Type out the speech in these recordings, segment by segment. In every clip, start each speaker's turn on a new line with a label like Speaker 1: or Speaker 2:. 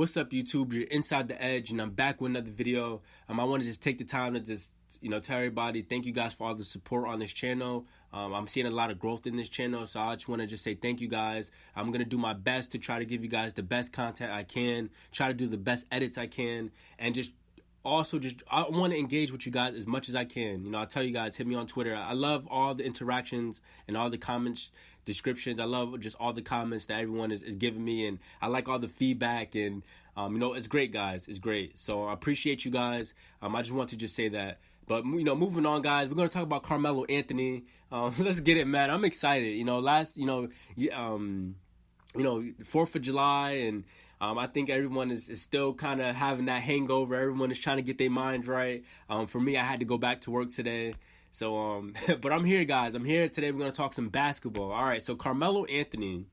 Speaker 1: What's up, YouTube? You're Inside the Edge, and I'm back with another video. I want to just take the time to just, tell everybody thank you guys for all the support on this channel. I'm seeing a lot of growth in this channel, so I just want to just say thank you guys. I'm going to do my best to try to give you guys the best content I can, try to do the best edits I can, and I want to engage with you guys as much as I can. I'll tell you guys, hit me on Twitter. I love all the interactions and all the comments, descriptions. I love just all the comments that everyone is giving me, and I like all the feedback, and it's great, guys. It's great. So I appreciate you guys. I just want to just say that. But moving on, guys, we're gonna talk about Carmelo Anthony. Let's get it, man. I'm excited. 4th of July, and I think everyone is still kind of having that hangover. Everyone is trying to get their minds right. For me, I had to go back to work today. So, but I'm here, guys. I'm here today. We're going to talk some basketball. All right, so Carmelo Anthony,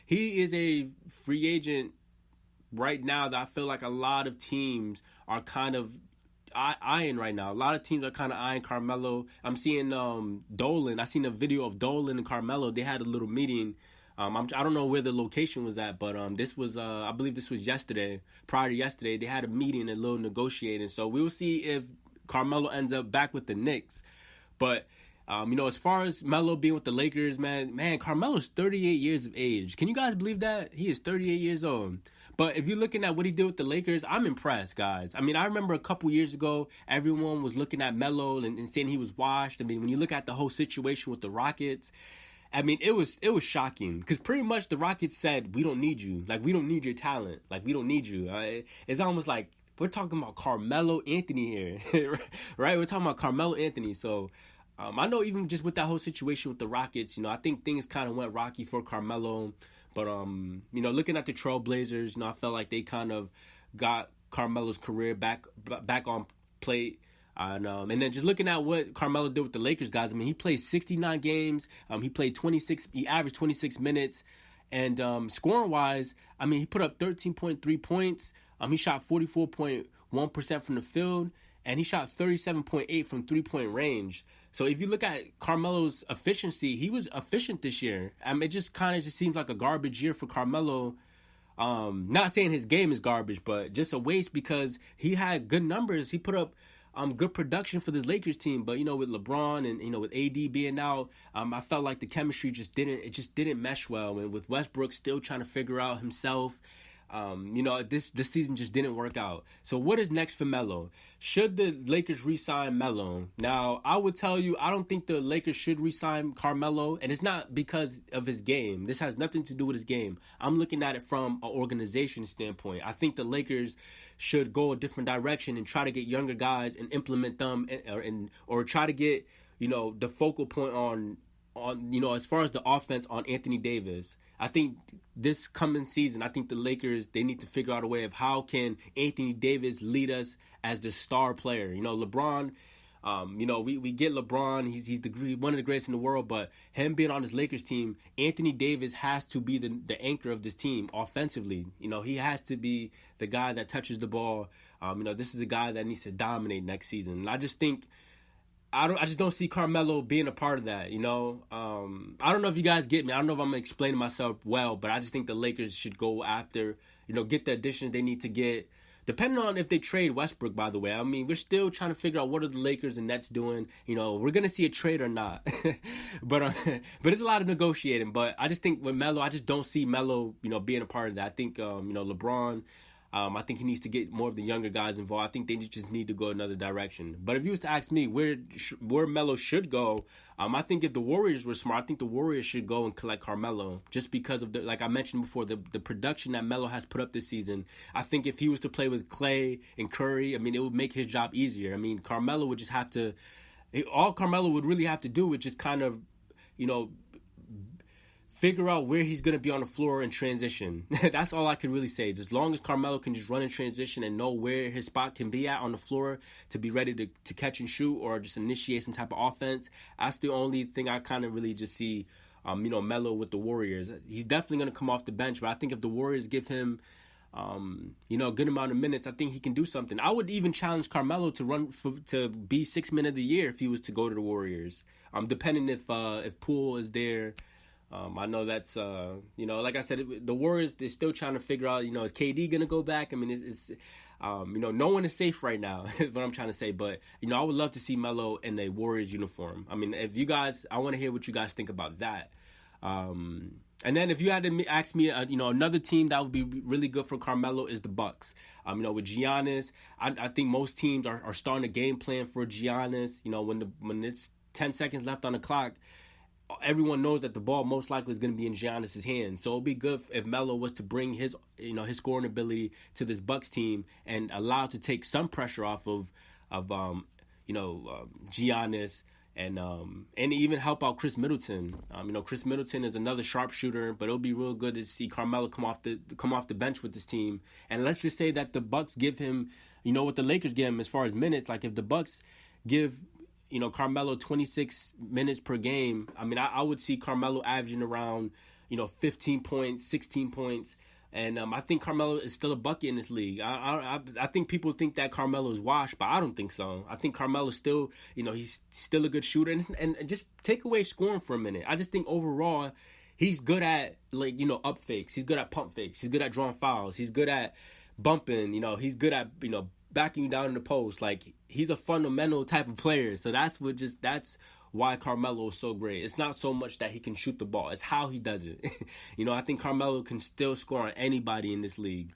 Speaker 1: he is a free agent right now that I feel like a lot of teams are kind of eyeing right now. A lot of teams are kind of eyeing Carmelo. I'm seeing Dolan. I seen a video of Dolan and Carmelo. They had a little meeting. I don't know where the location was at, but this was, I believe this was yesterday. Prior to yesterday, they had a meeting, a little negotiating. So we'll see if Carmelo ends up back with the Knicks. But, as far as Melo being with the Lakers, man, Carmelo's 38 years of age. Can you guys believe that? He is 38 years old. But if you're looking at what he did with the Lakers, I'm impressed, guys. I remember a couple years ago, everyone was looking at Melo and saying he was washed. When you look at the whole situation with the Rockets, it was shocking because pretty much the Rockets said, we don't need you. Like, we don't need your talent. Like, we don't need you. It's almost like we're talking about Carmelo Anthony here, right? We're talking about Carmelo Anthony. So I know even just with that whole situation with the Rockets, I think things kind of went rocky for Carmelo. But, looking at the Trailblazers, I felt like they kind of got Carmelo's career back on plate. And then just looking at what Carmelo did with the Lakers, guys, he played 69 games. He averaged 26 minutes. And scoring-wise, he put up 13.3 points. He shot 44.1% from the field. And he shot 37.8 from three-point range. So if you look at Carmelo's efficiency, he was efficient this year. It just kind of seems like a garbage year for Carmelo. Not saying his game is garbage, but just a waste because he had good numbers. He put up good production for this Lakers team, but with LeBron and with AD being out, I felt like the chemistry just didn't mesh well. And with Westbrook still trying to figure out himself, this season just didn't work out. So what is next for Melo? Should the Lakers re-sign Melo? Now, I would tell you, I don't think the Lakers should re-sign Carmelo, and it's not because of his game. This has nothing to do with his game. I'm looking at it from an organization standpoint. I think the Lakers should go a different direction and try to get younger guys and implement them, or try to get the focal point on as far as the offense on Anthony Davis. I think this coming season, I think the Lakers, they need to figure out a way of how can Anthony Davis lead us as the star player. LeBron, we get LeBron. He's one of the greatest in the world, but him being on this Lakers team, Anthony Davis has to be the anchor of this team offensively. He has to be the guy that touches the ball. This is a guy that needs to dominate next season. And I just think I just don't see Carmelo being a part of that, I don't know if you guys get me. I don't know if I'm explaining myself well, but I just think the Lakers should go after, get the additions they need to get. Depending on if they trade Westbrook, by the way. We're still trying to figure out what are the Lakers and Nets doing. We're going to see a trade or not. but it's a lot of negotiating. But I just think with Melo, I just don't see Melo, being a part of that. I think, LeBron, I think he needs to get more of the younger guys involved. I think they just need to go another direction. But if you was to ask me where Melo should go, I think if the Warriors were smart, I think the Warriors should go and collect Carmelo just because of like I mentioned before, the production that Melo has put up this season. I think if he was to play with Clay and Curry, it would make his job easier. Carmelo would just have to – all Carmelo would really have to do is just kind of, figure out where he's going to be on the floor in transition. That's all I can really say. As long as Carmelo can just run in transition and know where his spot can be at on the floor to be ready to catch and shoot or just initiate some type of offense, that's the only thing I kind of really just see, Melo with the Warriors. He's definitely going to come off the bench, but I think if the Warriors give him, a good amount of minutes, I think he can do something. I would even challenge Carmelo to be 6 man of the year if he was to go to the Warriors, depending if Poole is there. I know that's like I said, the Warriors, they're still trying to figure out, is KD gonna go back? I mean, it's no one is safe right now. Is what I'm trying to say. But I would love to see Melo in a Warriors uniform. I mean, if you guys, I want to hear what you guys think about that. And then if you had to ask me, another team that would be really good for Carmelo is the Bucks. With Giannis, I think most teams are starting a game plan for Giannis. When it's 10 seconds left on the clock, everyone knows that the ball most likely is going to be in Giannis' hands. So it'd be good if Melo was to bring his scoring ability to this Bucks team and allow to take some pressure off of Giannis and even help out Chris Middleton. Chris Middleton is another sharpshooter, but it'll be real good to see Carmelo come off the bench with this team. And let's just say that the Bucks give him, what the Lakers give him as far as minutes. Like if the Bucks give Carmelo 26 minutes per game, I mean, I would see Carmelo averaging around, 15 points, 16 points. And I think Carmelo is still a bucket in this league. I think people think that Carmelo is washed, but I don't think so. I think Carmelo's still, he's still a good shooter. And just take away scoring for a minute. I just think overall, he's good at, up fakes. He's good at pump fakes. He's good at drawing fouls. He's good at bumping. He's good at, backing you down in the post. Like, he's a fundamental type of player. So that's why Carmelo is so great. It's not so much that he can shoot the ball. It's how he does it. I think Carmelo can still score on anybody in this league.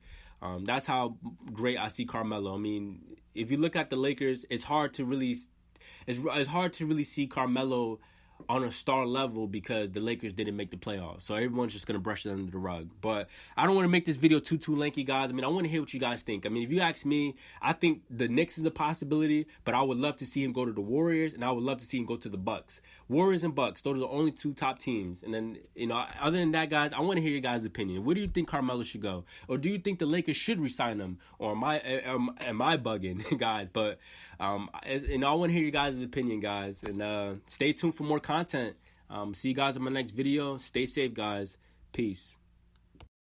Speaker 1: That's how great I see Carmelo. I mean, if you look at the Lakers, it's hard to really see Carmelo on a star level because the Lakers didn't make the playoffs. So everyone's just going to brush it under the rug. But I don't want to make this video too lengthy, guys. I mean, I want to hear what you guys think. I mean, if you ask me, I think the Knicks is a possibility, but I would love to see him go to the Warriors, and I would love to see him go to the Bucks. Warriors and Bucks, those are the only two top teams. And then, other than that, guys, I want to hear your guys' opinion. Where do you think Carmelo should go? Or do you think the Lakers should re-sign him? Or am I bugging, guys? But I want to hear your guys' opinion, guys. And stay tuned for more content. See you guys in my next video. Stay safe, guys. Peace.